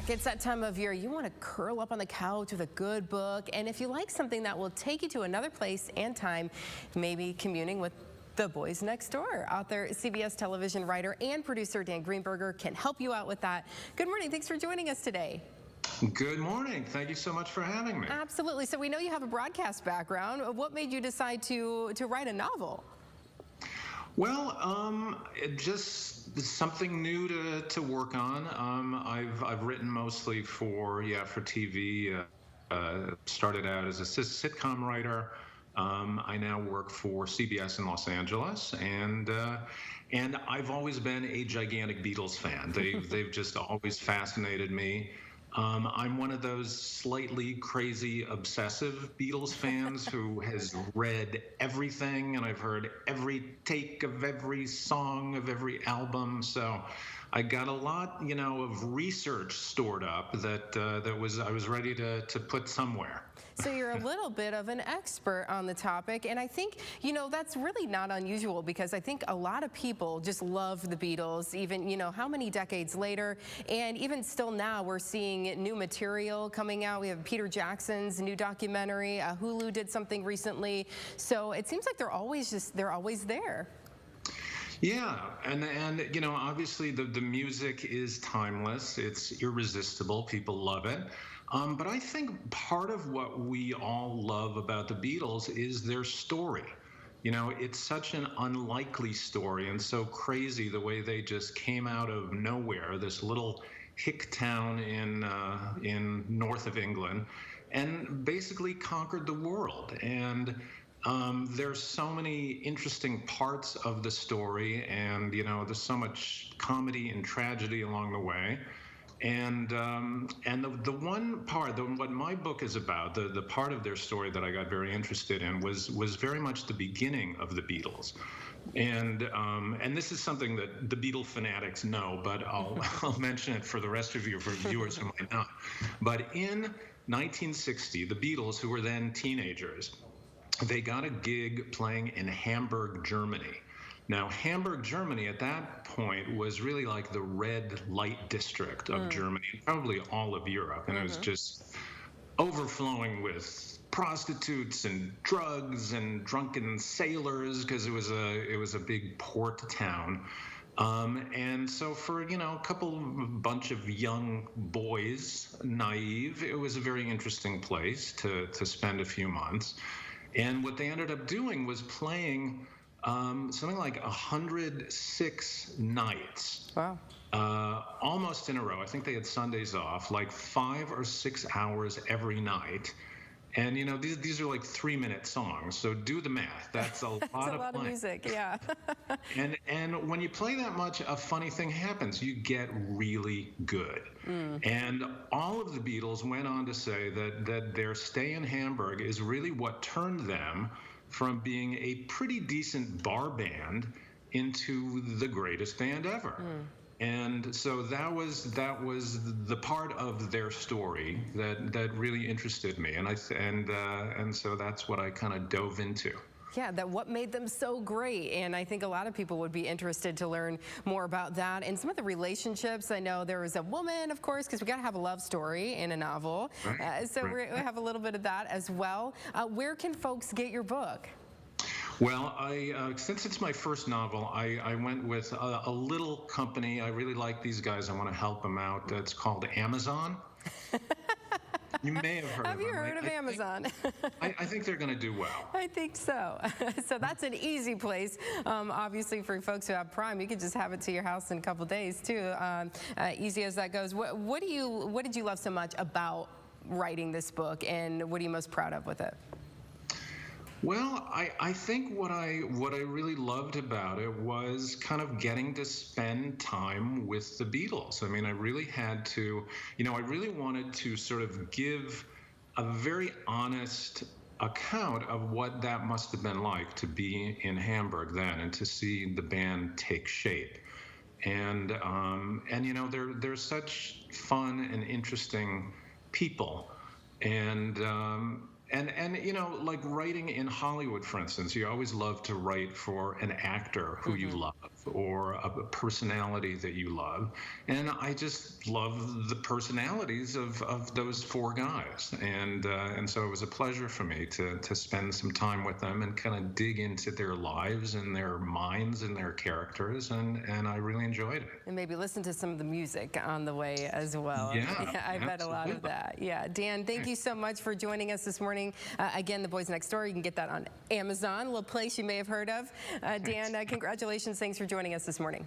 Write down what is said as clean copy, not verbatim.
back. It's that time of year. You want to curl up on the couch with a good book. And if you like something that will take you to another place and time, maybe communing with the boys next door. Author, CBS television writer, and producer Dan Greenberger can help you out with that. Good morning. Thanks for joining us today. Good morning. Thank you so much for having me. Absolutely. So we know you have a broadcast background. What made you decide to write a novel? Well, just something new to work on. I've written mostly for TV. Started out as a sitcom writer. I now work for CBS in Los Angeles, and I've always been a gigantic Beatles fan. They've just always fascinated me. I'm one of those slightly crazy, obsessive Beatles fans who has read everything, and I've heard every take of every song of every album. So I got a lot, of research stored up that I was ready to put somewhere. So you're a little bit of an expert on the topic, and I think, that's really not unusual because I think a lot of people just love the Beatles, even, how many decades later, and even still now we're seeing new material coming out. We have Peter Jackson's new documentary. Hulu did something recently. So it seems like they're always there. Yeah, and obviously the music is timeless. It's irresistible. People love it. But I think part of what we all love about the Beatles is their story. It's such an unlikely story and so crazy the way they just came out of nowhere, this little hick town in north of England, and basically conquered the world. And there's so many interesting parts of the story, and there's so much comedy and tragedy along the way. And the one part, what my book is about, the part of their story that I got very interested in was very much the beginning of the Beatles. And this is something that the Beatle fanatics know, but I'll mention it for the rest of you, for viewers who might not. But in 1960, the Beatles, who were then teenagers, they got a gig playing in Hamburg, Germany. Now, Hamburg, Germany, at that point was really like the red light district of Germany, probably all of Europe, and it was just overflowing with prostitutes and drugs and drunken sailors because it was a big port town. And so for a bunch of young boys, naive, it was a very interesting place to spend a few months. And what they ended up doing was playing something like 106 nights. Wow. Almost in a row. I think they had Sundays off, like 5 or 6 hours every night. And these are like 3-minute songs, so do the math. That's a lot That's a lot of music, yeah. and when you play that much, a funny thing happens. You get really good. And all of the Beatles went on to say that their stay in Hamburg is really what turned them from being a pretty decent bar band into the greatest band ever. And so that was the part of their story that really interested me, and so that's what I kind of dove into. Yeah, what made them so great, and I think a lot of people would be interested to learn more about that and some of the relationships. I know there was a woman, of course, because we got to have a love story in a novel. Right. We have a little bit of that as well. Where can folks get your book? Well, since it's my first novel, I went with a little company. I really like these guys. I want to help them out. It's called Amazon. You may have heard of them. Have you heard of Amazon? I think they're going to do well. I think so. So that's an easy place. Obviously, for folks who have Prime, you can just have it to your house in a couple days, too. Easy as that goes. What did you love so much about writing this book, and what are you most proud of with it? Well, I think what I really loved about it was kind of getting to spend time with the Beatles. I mean, I really had to, I really wanted to sort of give a very honest account of what that must have been like to be in Hamburg then and to see the band take shape. And they're such fun and interesting people. And like writing in Hollywood, for instance, you always love to write for an actor who you love, or a personality that you love. And I just love the personalities of those four guys. And so it was a pleasure for me to spend some time with them and kind of dig into their lives and their minds and their characters. And I really enjoyed it. And maybe listen to some of the music on the way as well. Yeah, I bet a lot of that. Yeah, Dan, thank you so much for joining us this morning. Again, The Boys Next Door, you can get that on Amazon, a little place you may have heard of. Dan, congratulations. Thanks for joining us this morning.